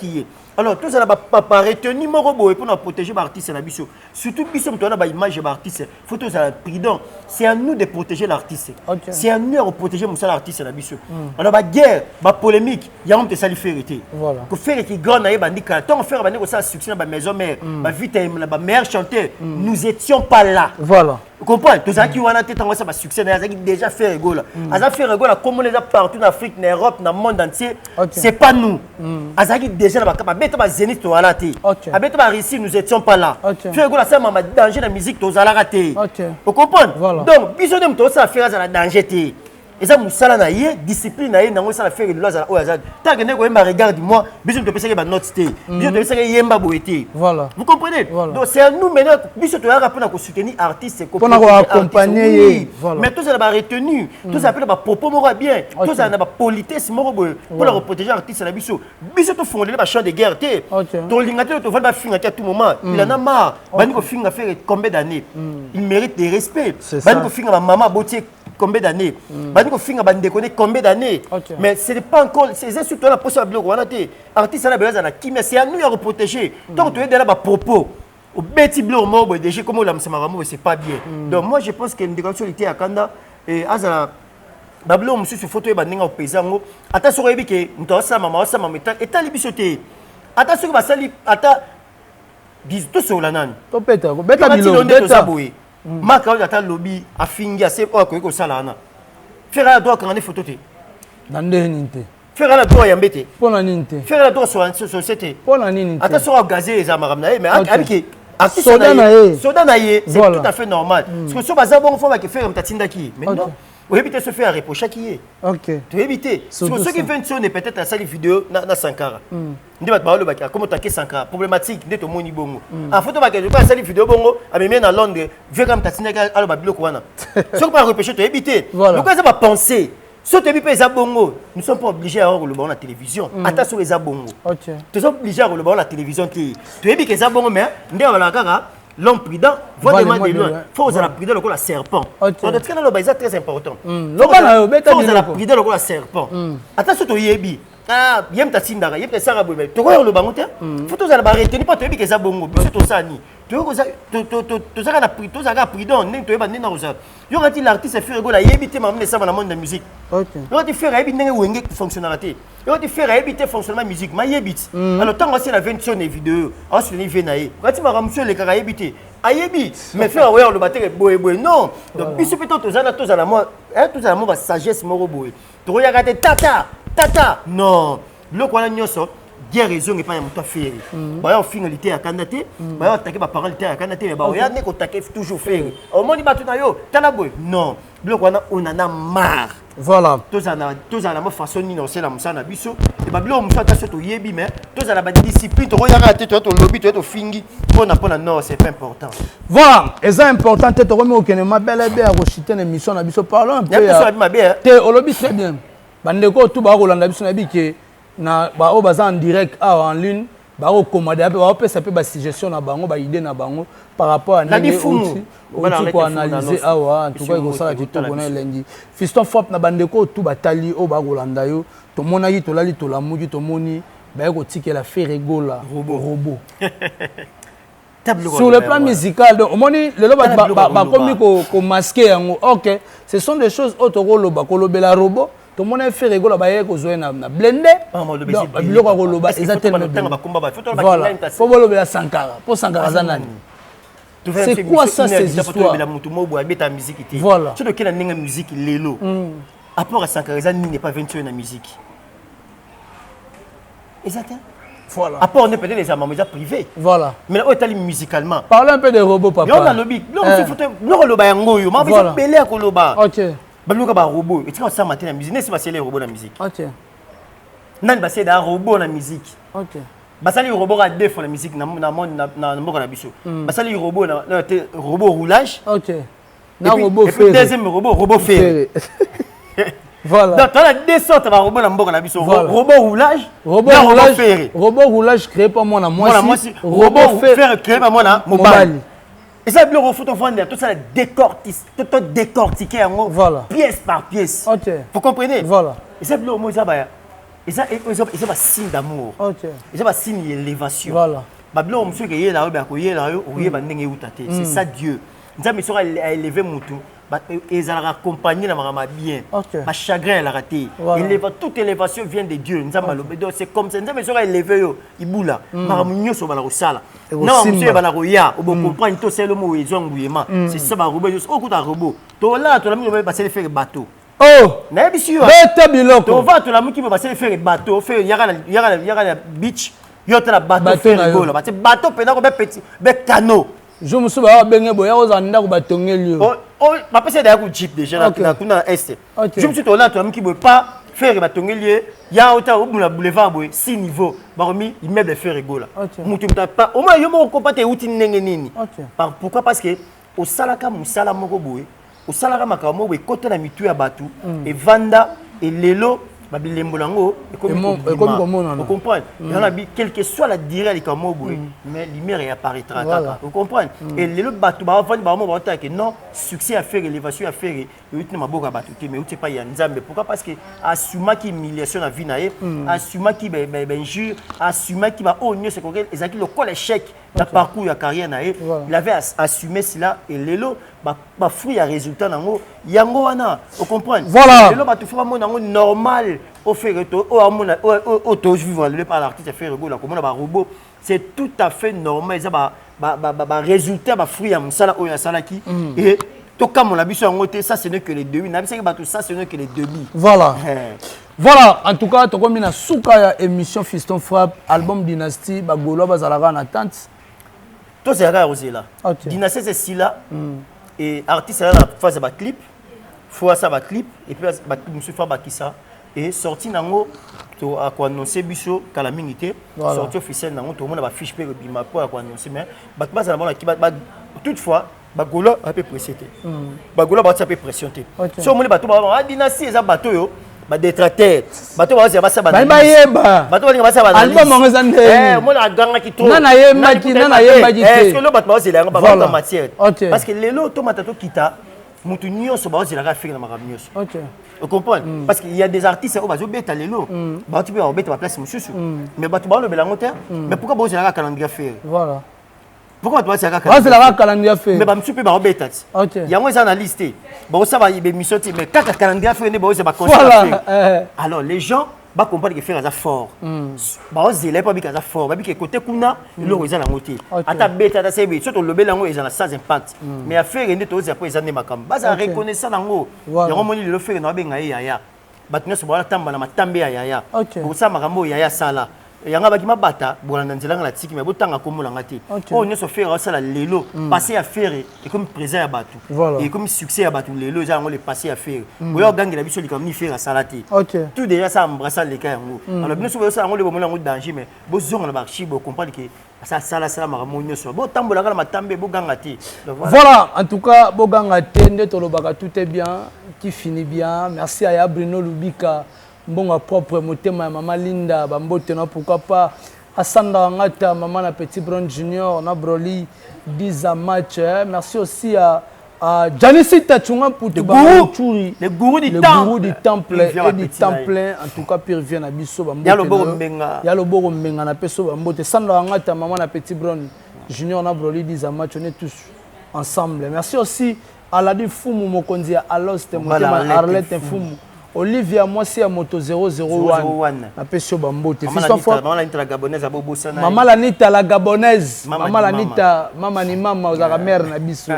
alors tout ça pas retenu moko boy pour nous protéger l'artiste na biso surtout biso mtona ba image de l'artiste photo ça prudent c'est à nous de protéger l'artiste c'est à nous de protéger l'artiste na biso alors ba guerre ba polémique ya on te sali vérité voilà ko faire qui grand na bandika tant faire ba ça succès na ba maison mère ba vite ba meilleur chanteur nous étions pas là voilà. Vous comprenez? Tout ça qui a été un succès, déjà fait rigolo. Asa fait rigolo comme on les a partout en Afrique, en Europe, dans le monde entier. C'est pas nous. Asa qui déjà là, bête ma zénith to alati. Bête ma réussi, nous étions pas là. Fait rigolo ça m'a danger la musique to zala raté. Vous comprenez? Donc besoin de to ça faire ça la danger té. Et ça musala na yé discipline na yé na ça la faire rigolo ça oya ça. Tant que neko ma regarde moi, besoin de penser que ba note té. Besoin de penser que yemba boité. Voilà. Vous comprenez? Donc c'est à nous maintenant besoin de rappeler pour soutenir artistes pour accompagner mais tout ça n'a retenu tout ça appelle ba propos moko bien tout ça n'a pas politesse moko pour la protéger artiste na biso biso to fondé ba champ de guerre té to lingaté to va ba finga à tout moment il en a marre bani ko finga faire combien d'années il mérite des respects bani ko finga ba maman botier combien d'années bani ko finga ba déconner combien d'années mais ce n'est pas encore c'est surtout la possibilité wana té artiste na besoin na qui mais c'est à nous à protéger donc tu es là ba propos au petit bleu mort déjà comme la msamaramou c'est pas bien donc moi je pense que une déclaration à Kanda et azala bablo monsieur sur photo ba ninga opezango ata soko yebi ke mto sa mama eta libisoté ata soko basali ata biz to so la nani to peta ko beta bilo beta maka ata lobby afingi ase ko ko sala na fera doit quand photo té dande ninte fera la doit yambete pona ninte fera la doit so société pona ninte ata soko gazé za maramna mais avec soda na ye c'est tout à fait normal parce que so baza bon faut que faire mtatinda ki mais non on éviter se faire reprocher qui est OK tu éviter ceux qui viennent sur peut-être à salle vidéo na Sankara ndi bat baolo baka comme taquer Sankara problématique ndeto moni bongo en photo baka je pas salle vidéo bongo amemé na Londres vieux comme mtatinda ka alo babiloko wana ceux pas reprocher tu éviter donc ça va penser si tu es pas bongo, nous ne sommes pas obligés à avoir le bon la télévision. Attention les abongo. Tu es obligé à avoir le bon la télévision. Tu es bien que les abongo, mais l'homme prudent va demander loin. Il faut que la prudent le serpent. Donc c'est très important. Il faut que la prudent le serpent. Attention tu es bien. Ah, yem ta sindara, yem ta sara boy. Tu vois le bangote? Faut que ça retenir pas tu es bien que les abongo, c'est tout ça ni. Tu vois tu ça na prudent, nem tu es pas ni na rosa. Yo quand l'artiste fait rigolo, il évite même ça dans le monde de la musique. OK. Yo tu faire éviter nenge wenge fonctionnalité. Yo tu faire éviter fonctionnement musique, ma yebit. Alors tant aussi la version des vidéos, on se niveau naé. Quand tu vas monsieur les cara éviter. Ayebi, mais faire ouais le battre boy non. Donc biso peut-être tous à la moi, tous à la moi sagesse moro boy. Tu regardes tata. Non. Le quoi la nyoso guerre raison et pas un moto faire. Bah on finalité à candidater, bah on attaquer ma parole à candidater mais bah regarde ne ko attaquer toujours faire. Au moins ba tout na yo, tala boy. Non. Le quoi on en a marre. Voilà. Tous à la façon ni non c'est la musana biso et bah bilo musa ta surtout yebi mais tous à la discipline tu regardes tu lobby tu fingi pour non c'est pas important. Voilà, et c'est important tu remet au Kenya belle à rechuter une émission na biso parlons un peu. Tu au lobby très bien. Bandeko tout ba rolanda biso na bi ke na ba o baza en direct en ligne ba o commander ba o pesa pe ba suggestion na bango ba idée na bango par rapport à nani outil pour analyser awa en tout cas ko sala tout bona lengi fiston fop na bandeko tout batali o ba rolanda yo to mona yi to lali to la muji to moni ba ko tikela fait rigola robot sur le plan musical donc moni le ba komi ko masquer yango OK ce sont des choses auto roloba ko lobela robot tout le monde a fait rigoler à causer na blender le roi roloba exactement voilà faut le la Sankara pour Sankara zanani c'est quoi ça ces histoires voilà tu dois qu'il y a une musique lelo apport à Sankara zanani n'est pas 21 na musique exactement voilà apport on est peut-être les amateurs privés voilà mais là on musicalement parle un peu des robots papa on a lobby le roloba yango yo ma besoin belé à koloba OK baluka ba robot et tu vois ça matin la musique n'est pas c'est les robots la musique OK nan ba c'est da robot la musique OK ba ça les robots à défaut la musique na mboka na biso ba ça les robots na robot roulage OK na robot fait deuxième robot fait voilà donc tu as deux sortes de robots na mboka na biso robot roulage robot roulage créé par moi na moi robot faire créé par moi na mobile Et ça, le refou, tout ça, tout décortiqué voilà. Pièce par pièce. Ok. Vous comprenez? Voilà. Et ça, le mot, ça va. Et ça, c'est un signe d'amour. Ok. Et ça, c'est un signe d'élévation. Voilà. C'est ça Dieu. Nous avons élevé mon tout. Ils ont accompagné la maman bien. Ma chagrin a raté. Toute élévation vient de Dieu. C'est comme ça. Nous avons élevé il boula. Maman sur la sala. Non, monsieur Balaroya, on comprend tout c'est le mot ils ont gouillement. C'est ça ma robot. Au coup d'un robot. Toi là, tu as mis passer le faire bateau. Oh! N'est-ce pas sûr? Tu vas tu l'as mis qui va passer le faire bateau. Faire y a beach. Il y a un bateau faire rigolo. Parce que bateau pendant qu'on petit canot. Je me suis dit ben boya aux anda ko batongeli. Oh, ma pese d'ailleurs un jeep déjà na kuna est. Je me suis dit là tu as qui veut pas faire batongeli. Il y a autant au boulevard boy 6 niveaux. Parmi immeuble faire rigolo. Mutu pas au moins yo mo ko pate outi ndenge nini. Pourquoi parce que au salaka musala moko boy. Au salaka makamo boy côté na mitu ya batu et vanda et lelo babilembolango vous comprenez? Quelle que soit la durée mais lumière apparaîtra. Vous comprenez? Et le bateau non succès à faire élévation à faire mais pas pourquoi parce que assumer qui humiliation la vie assumer qui injure assumer qui va c'est exact le échec le parcours la carrière il avait assumé cela et lelo ba fruit à résultat nango yango wana vous comprenez? Voilà lelo ba tout fa normal au fait au vivre le par l'artiste faire la comme on robot c'est tout à fait normal ça ba résultat ba fruit à musala o ya salaki et tout comme on a vu sur un ça ce n'est que les début ça ce n'est que les début. Voilà. Voilà, en tout cas, tu as mis une souka émission Fiston Frappe, album Dynastie, Bagolo, Bazalaga en attente. Tout c'est là. Dynastie c'est si là. Et artiste là phase de clip. Faut ça ba clip et puis monsieur fa bakisa et sorti nango to a quoi annoncer biso calamité sorti officiel nango tout le monde ba fiche pe bima pour quoi annoncer mais bazala bon qui toutefois Bagolo a peu pressionné. Bagolo ba peu pressionné. So mo le bato ba Dynastie eza bato yo ba détracteur bato ba ça ba ça ba bato ba ça ba album ngo zande mo la ganga ki trop nana yemba ki est-ce que le bato ba c'est là ba en matière parce que les loto matato kita mutu nyonso ba ozela ka faire na makambo nyonso. Vous comprenez? Parce qu'il y a des artistes qui ont bêta les lots. Bah tu peux avoir bêta place monsieur. Mais bah tu vas le belangoter. Mais pourquoi ba ozela ka calendrier faire? Voilà. Pourquoi tu vas dire ça c'est la calendrier fait mais ba monsieur peut ba bêta. Il y a moins analyste. Bah ça va il mission mais quand calendrier faire ne ba ozela conseiller. Alors les gens ba comprendre que faire ça fort. Ba ozela pas bi ka ça fort, ba bi que côté kuna le ozela ngoté. Ata bêta ta sebi surtout le belango ezala sans impact. Mais à faire ne to après ezane makam. Ba ça reconnaissant nango. Ya romoni le faire na benga yaya. Ba tuna so ba tamba na matambe ya yaya. Pour ça makambo yaya sala. Yanga bakima bata bolanda nzelanga la tiki mais botanga komolanga te o nyoso faire ça la lelo passer à faire et comme présent ya batu et comme succès ya batu lelo za ngo le passer à faire boyo gangela biso likam faire ça la te tout déjà ça embrasser les cas yango alors bien sûr ça ngo le bomona ngo danger mais bozonga na barchi bo comprendre que ça sala maramu nyoso bo tambola kala matambe bo ganga te voilà en tout cas bo ganga te ndeto lobaka tout est bien qui finit bien merci à Bruno Lubika mbonga propre motema maman Linda bambote na pourquoi pas Asanda Ngata maman na Petit Brown Junior na Broly 10 à match merci aussi à Janice Tachunga pour tout le gourou du temple et du temple en tout cas pire vient na biso bambote ya lo boro mbenga na peso bambote Sanda Ngata maman na Petit Brown Junior na Broly 10 à match on est tous ensemble merci aussi à la Fumu Mokonzi à Aloste motema Arlette Fumu Olivia moi c'est à moto 001 na pesio bambote maman la nita la gabonaise a bobosana maman la nita la gabonaise maman la nita mama ni mama ozaka mère na biso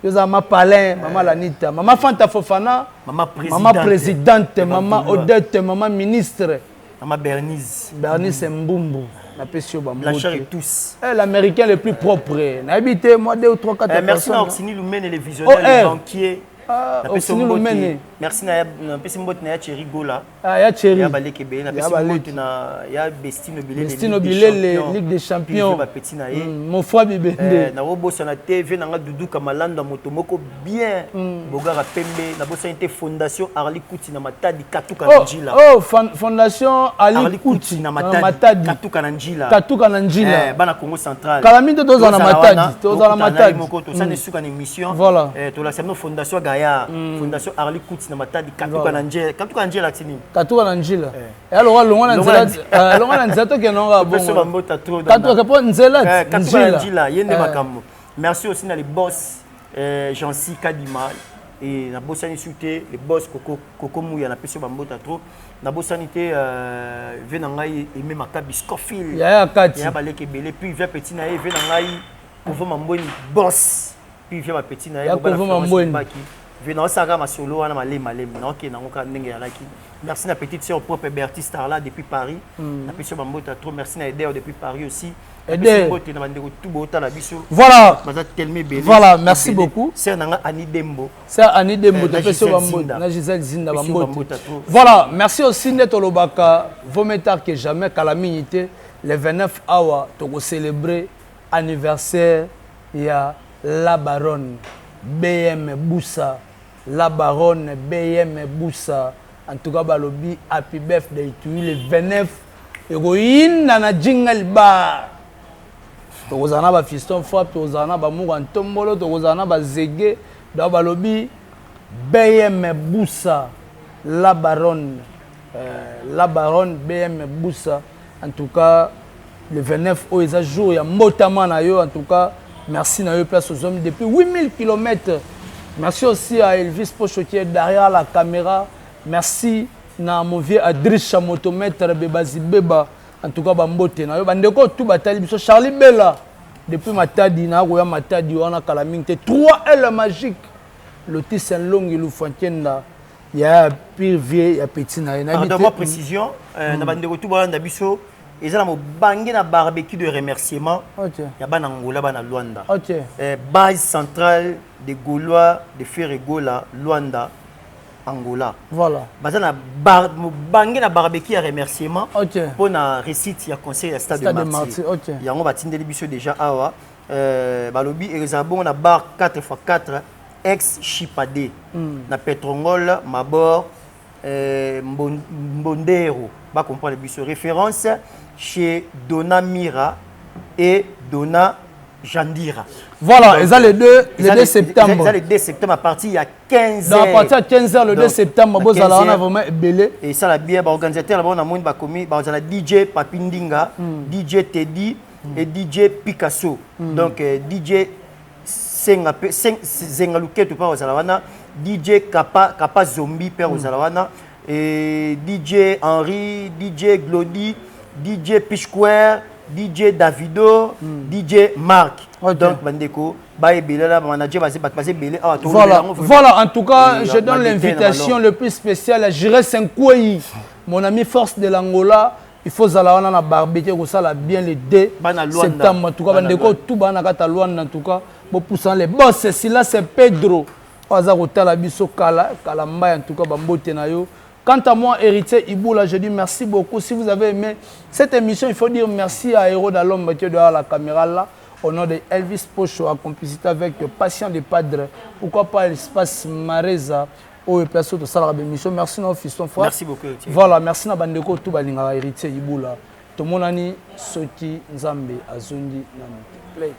yoza ma palin maman la nita maman Fanta Fofana maman présidente maman Odette maman ministre maman Bernice Mbumbu na pesio bambote Blanchard et tous l'américain le plus propre na habité moi 2 ou 3 4 merci à Oxini Lumene les visionnaires les banquiers merci na pesi mbote na ya Thierry Gola ya Thierry ya baleke be na pesi mbote na ya Bestino Bilele Ligue des Champions ba petit na ye mon frère Bibende na robosa na TV na nga Dudu Kamalanda moto moko bien bogara pembe na bosa inte fondation Arli Kuti na Matadi Katuka na Njila fondation Arli Kuti na Matadi Katuka na Njila bana Congo central Kalami to za na Matadi to za na Matadi moko to sa ne suka na émission voilà to la semno fondation Gaya fondation Arli Kuti na Matadi Katuka na Njila tini Katuka na Njila alors longa na nzela to kenonga bon so bambota trop Katuka po nzela Katuka na Njila yende makambo merci aussi na les boss Jean-Si Kadima et na bossani suté les boss Coco Mouya na peso bambota trop na bossani te venangai aimé Makabi Scofield ya kati ya baleke belé puis vient petit na venangai pour Mamboni boss puis vient ma petit na ya pour Mamboni venant saka ma solo wana malem na ok na ngoka ndenge ya laki merci na petite sœur propre Bertie Starla depuis Paris na peso bambota trop merci na Eder depuis Paris aussi. Voilà, merci beaucoup. C'est Annie Dembo. C'est Annie Dembo, Gisèle Zinda. Voilà, merci aussi Netolobaka, vos métars que jamais qu'à la minute, le 29 août, pour célébrer l'anniversaire, il y a la baronne BM Boussa, la baronne BM Boussa. En tout cas, balobi happy birthday to you le 29 héroïne dans la jingle bar. Tozana ba fiston frappe, tozana ba moura ntombolo, tozana ba zege, da balobi BM Boussa, la baronne BM Boussa. En tout cas, le 29 au isa jour ya motama na yo. En tout cas, merci na yo place aux hommes depuis 8000 km. Merci aussi à Elvis Pocho qui est derrière la caméra. Merci na mon vieux Adriche Chamotomètre Bebazi Beba. En tout cas, bambote na yo bandeko tout batali biso Charlie Bella depuis Matadi na ko ya Matadi wana kalaminte 3L magique Loti Saint-Long il Fontienda ya pire vieux ya petit na ina bité. Dans précision na bandeko tout banda biso ezala mo bangé na barbecue de remerciement. OK. Ya bana Angola bana Luanda. OK. Base centrale des Gaulois de Ferregola Luanda. Angola. Voilà. Bazana bangé na barbecue à remerciement. OK. Pour na récite ya conseil à Stade de Martyr. OK. Yango batindeli biso déjà awa balobi ezabon na bar 4x4 ex Chipade na Petrongol Mabor Mbondero ba comprendre biso référence chez Dona Mira et Dona Jandira. Voilà, et ça le 2 septembre. Ça le 2 septembre à partir il y a 15 h. À partir de 15 h le 2 septembre, on a vraiment belé. Et ça la bien organisateur là-bas on a monde ba commis, ba la DJ Papindinga, DJ Teddy et DJ Picasso. Donc DJ Zengaluke tout pas aux Alawana, DJ Kappa Zombie père aux Alawana et DJ Henri, DJ Glody, DJ Pichquare, DJ Davido, DJ Marc. Donc, Bandeko, voilà, en tout cas, je donne l'invitation le plus spéciale à Jiré Senkouyi, mon ami force de l'Angola. Il faut aller à barbecue, ça la bien le 2 septembre. En tout cas, Bandeko, tout banaka Luanda, en tout cas, pour pousser les boss. Si là, c'est Pedro. Kalamba, en tout cas, Bambote Nayo. Quant à moi, héritier Iboula, je dis merci beaucoup. Si vous avez aimé cette émission, il faut dire merci à Héros d'Alom qui est derrière la caméra là. Au nom de Elvis Pocho, en complicité avec Patient de Padre. Pourquoi pas l'espace Mareza au place de Salah émission. Merci nos fils, frère. Merci beaucoup. Voilà, merci na bandeko tout balinga héritier Iboula. Tout mon ami Soti Nzambe Azundi Nami. Play.